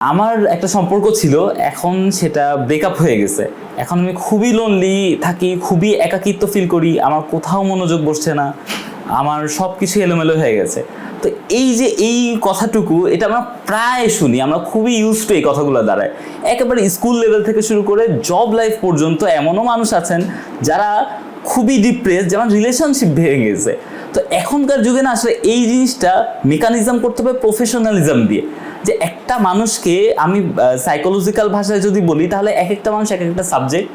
আমার একটা সম্পর্ক ছিল, এখন সেটা ব্রেকআপ হয়ে গেছে। এখন আমি খুবই লোনলি থাকি, খুবই একাকিত্ব ফিল করি, আমার কোথাও মনোযোগ বসছে না, আমার সব কিছু এলোমেলো হয়ে গেছে। তো এই যে এই কথাটুকু, এটা আমরা প্রায় শুনি, আমরা খুবই ইউজ টু এই কথাগুলো দ্বারায়। একেবারে স্কুল লেভেল থেকে শুরু করে জব লাইফ পর্যন্ত এমনও মানুষ আছেন যারা খুবই ডিপ্রেস, যেমন রিলেশনশিপ ভেঙে গেছে। তো এখনকার যুগে না আসলে এই জিনিসটা মেকানিজম করতে হবে প্রফেশনালিজম দিয়ে। যে একটা মানুষকে আমি সাইকোলজিক্যাল ভাষায় যদি বলি তাহলে এক একটা মানুষ এক একটা সাবজেক্ট,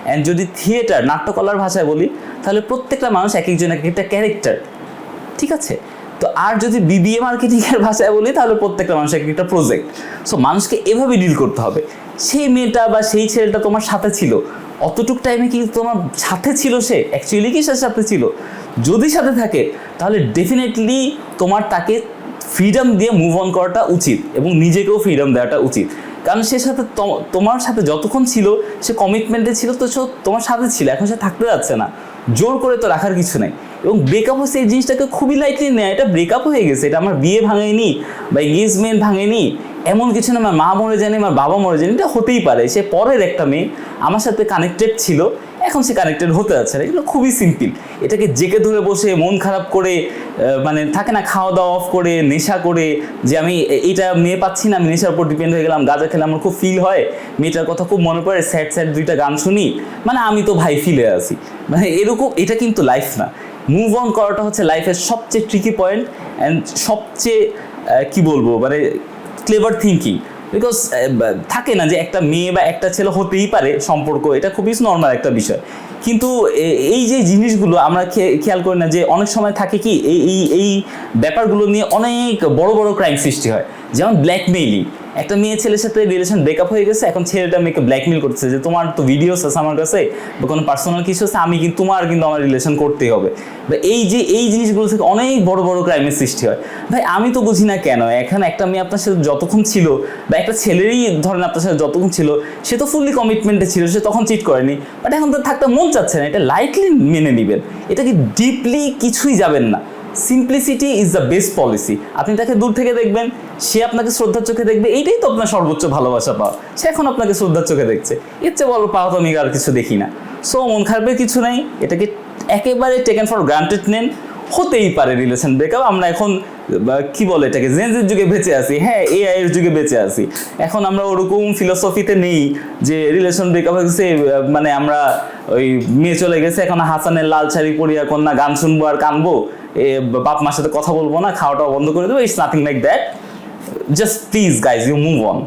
অ্যান্ড যদি থিয়েটার নাট্যকলার ভাষায় বলি তাহলে প্রত্যেকটা মানুষ এক একজন এক একটা ক্যারেক্টার, ঠিক আছে? তো আর যদি বিবিএ মার্কেটিংয়ের ভাষায় বলি তাহলে প্রত্যেকটা মানুষ এক একটা প্রজেক্ট। সো মানুষকে এভাবে ডিল করতে হবে। সেই মেয়েটা বা সেই ছেলেটা তোমার সাথে ছিল, অতটুক টাইমে কি তোমার সাথে ছিল? সে অ্যাকচুয়ালি কি সাথে ছিল? যদি সাথে থাকে তাহলে ডেফিনেটলি তোমার তাকে ফ্রিডম দিয়ে মুভ অন করাটা উচিত এবং নিজেকেও ফ্রিডম দেওয়াটা উচিত। কারণ সে সাথে তোমার সাথে যতক্ষণ ছিল সে কমিটমেন্টে ছিল, তো সে তোমার সাথে ছিল, এখন সে থাকতে যাচ্ছে না, জোর করে তো রাখার কিছু নেই। এবং ব্রেকআপ হচ্ছে এই জিনিসটাকে খুবই লাইটলি নেয়, এটা ব্রেকআপ হয়ে গেছে, এটা আমার বিয়ে ভাঙেনি বা এঙ্গেজমেন্ট ভাঙেনি, এমন কিছু না। আমার মা মরে যায়নি, আমার বাবা মরে যায়নি, এটা হতেই পারে। সে পরের একটা মেয়ে আমার সাথে কানেক্টেড ছিল, এখন সে কানেক্টেড হতে যাচ্ছে না। এগুলো খুবই সিম্পল। এটাকে জেকে ধরে বসে মন খারাপ করে, মানে থাকে না, খাওয়া দাওয়া অফ করে, নেশা করে, যে আমি এইটা মেয়ে পাচ্ছি না, আমি নেশার উপর ডিপেন্ড হয়ে গেলাম, গাঁজা খেলে আমার খুব ফিল হয়, মেয়েটার কথা খুব মনে পড়ে, স্যাড স্যাড দুইটা গান শুনি, মানে আমি তো ভাই ফিলে আছি, মানে এরকম। এটা কিন্তু লাইফ না। মুভ অন করাটা হচ্ছে লাইফের সবচেয়ে ট্রিকি পয়েন্ট অ্যান্ড সবচেয়ে কি বলবো, মানে ক্লেভার থিঙ্কিং। বিকজ থাকে না যে একটা মেয়ে বা একটা ছেলে হতেই পারে সম্পর্ক, এটা খুবই নর্মাল একটা বিষয়। কিন্তু এই যে জিনিসগুলো আমরা খেয়াল করি না, যে অনেক সময় থাকে কি এই এই এই ব্যাপারগুলো নিয়ে অনেক বড় বড় ক্রাইম সৃষ্টি হয়। যেমন ব্ল্যাকমেইলিং, একটা মেয়ে ছেলের সাথে রিলেশন ব্রেকআপ হয়ে গেছে, এখন ছেলেটা মেয়েকে ব্ল্যাকমেইল করছে যে তোমার তো ভিডিওস আছে আমার কাছে বা কোনো পার্সোনাল কিছু আছে, আমি কিন্তু তোমার কিন্তু আমার রিলেশন করতেই হবে। বা এই যে এই জিনিসগুলো থেকে অনেক বড় বড় ক্রাইমের সৃষ্টি হয়। ভাই আমি তো বুঝি না কেন এখন একটা মেয়ে আপনার সাথে যতক্ষণ ছিল, বা একটা ছেলেরই ধরেন আপনার সাথে যতক্ষণ ছিল, সে তো ফুললি কমিটমেন্টে ছিল, সে তখন চিট করেনি, বাট এখন তো থাকতে মন চাচ্ছে না, এটা লাইটলি মেনে নেবেন, এটা কি ডিপলি কিছুই যাবেন না। Simplicity is the best policy. আপনি তাকে দূর থেকে দেখবেন, সে আপনাকে শ্রদ্ধার চোখে দেখবে, এইটাই তো আপনার সর্বোচ্চ ভালোবাসা পাওয়া। সে এখন আপনাকে শ্রদ্ধার চোখে দেখছে, এর চেয়ে বড় পাওয়া তো আমি আর কিছু দেখি না। সো মন খারাপের কিছু নাই, এটাকে একেবারে টেকেন ফর গ্রান্টেড নেন। হতেই পারে রিলেশন ব্রেকআপ, আমরা এখন কি বলে এটাকে জেনজির যুগে বেঁচে আছি, হ্যাঁ এআই এর যুগে বেঁচে আছি। এখন আমরা ওরকম ফিলোসফিতে নেই যে রিলেশন ব্রেকআপ হয়েছে মানে আমরা ওই মেয়ে চলে গেছে, এখন হাসানের লাল শাড়ি পরিয়া কন্যা গান শুনবো আর কানবো, বাপ মার সাথে কথা বলবো না, খাওয়াটাও বন্ধ করে দেবো। It's nothing like that. Just please guys, you move on.